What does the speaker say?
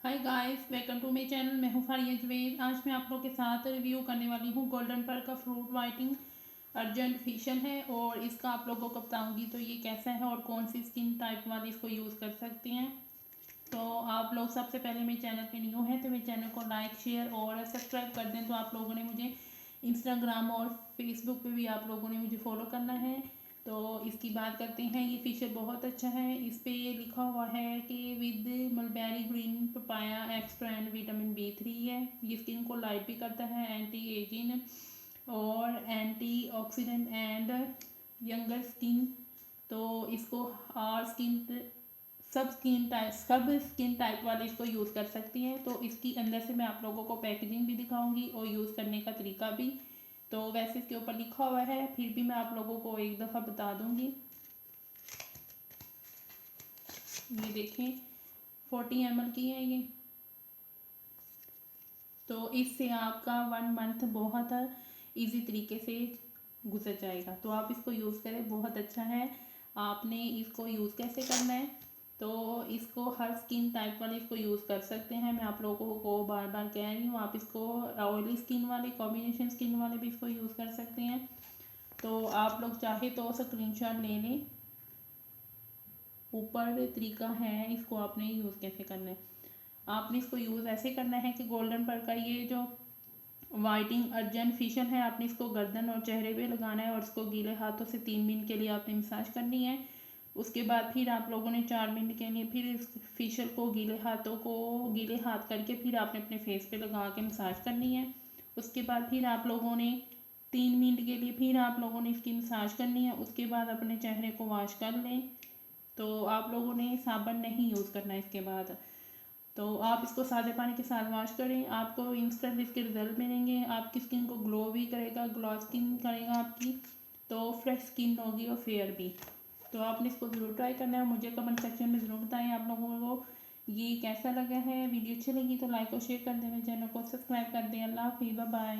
Hi guys, welcome to my channel. मैं हूँ फारिया जवेद। आज मैं आप लोगों के साथ रिव्यू करने वाली हूँ गोल्डन पर का फ्रूट वाइटिंग अर्जेंट फेशियल है और इसका आप लोगों को बताऊंगी तो ये कैसा है और कौन सी स्किन टाइप वाले इसको यूज़ कर सकते हैं। तो आप लोग सबसे पहले मेरे चैनल पे न्यू है तो मेरे चैनल को लाइक शेयर और सब्सक्राइब कर दें। तो आप लोगों ने मुझे इंस्टाग्राम और फेसबुक पे भी आप लोगों ने मुझे फॉलो करना है। तो इसकी बात करते हैं। ये फीचर बहुत अच्छा है। इस पे ये लिखा हुआ है कि with mulberry green papaya extra and vitamin B3 है। ये स्किन को लाइट भी करता है, एंटी एजिंग और anti oxidant and younger skin. तो इसको और सब स्किन टाइप वाले इसको यूज़ कर सकती हैं। तो इसकी अंदर से मैं आप लोगों को पैकेजिंग भी दिखाऊंगी और यूज़ करने का तरीका भी। तो वैसे इसके ऊपर लिखा हुआ है, फिर भी मैं आप लोगों को एक दफ़ा बता दूंगी। ये देखें, 40 ml की है ये। तो इससे आपका 1 मंथ बहुत इजी तरीके से गुजर जाएगा। तो आप इसको यूज़ करें, बहुत अच्छा है। आपने इसको यूज़ कैसे करना है, तो इसको हर स्किन टाइप वाले इसको यूज़ कर सकते हैं। मैं आप लोगों को बार बार कह रही हूँ, आप इसको ऑयली स्किन वाले, कॉम्बिनेशन स्किन वाले भी इसको यूज़ कर सकते हैं। तो आप लोग चाहे तो स्क्रीनशॉट ले लें, ऊपर तरीका है इसको आपने यूज़ कैसे करना है। आपने इसको यूज़ ऐसे करना है कि गोल्डन पर का ये जो वाइटिंग अर्जेंट फेशियल है, आपने इसको गर्दन और चेहरे पे लगाना है और इसको गीले हाथों से 3 मिनट के लिए आपने मसाज करनी है। उसके बाद फिर आप लोगों ने 4 मिनट के लिए फिर इस फेशियल को गीले हाथ करके फिर आपने अपने फेस पे लगा के मसाज करनी है। उसके बाद फिर आप लोगों ने 3 मिनट के लिए फिर आप लोगों ने इसकी मसाज करनी है। उसके बाद अपने चेहरे को वॉश कर लें। तो आप लोगों ने साबुन नहीं यूज़ करना है इसके बाद। तो आप इसको सादे पानी के साथ वॉश करें, आपको इंस्टेंट इसके रिजल्ट मिलेंगे। आपकी स्किन को ग्लो भी करेगा, ग्लो स्किन करेगा आपकी। तो फ्रेश स्किन होगी और फेयर भी। तो आपने इसको ज़रूर ट्राई करना है। मुझे कमेंट सेक्शन में ज़रूर बताएं आप लोगों को ये कैसा लगा है। वीडियो अच्छी लगी तो लाइक और शेयर कर दें, मेरे चैनल को सब्सक्राइब कर दें। अल्लाह हाफिज़, बाय बाय।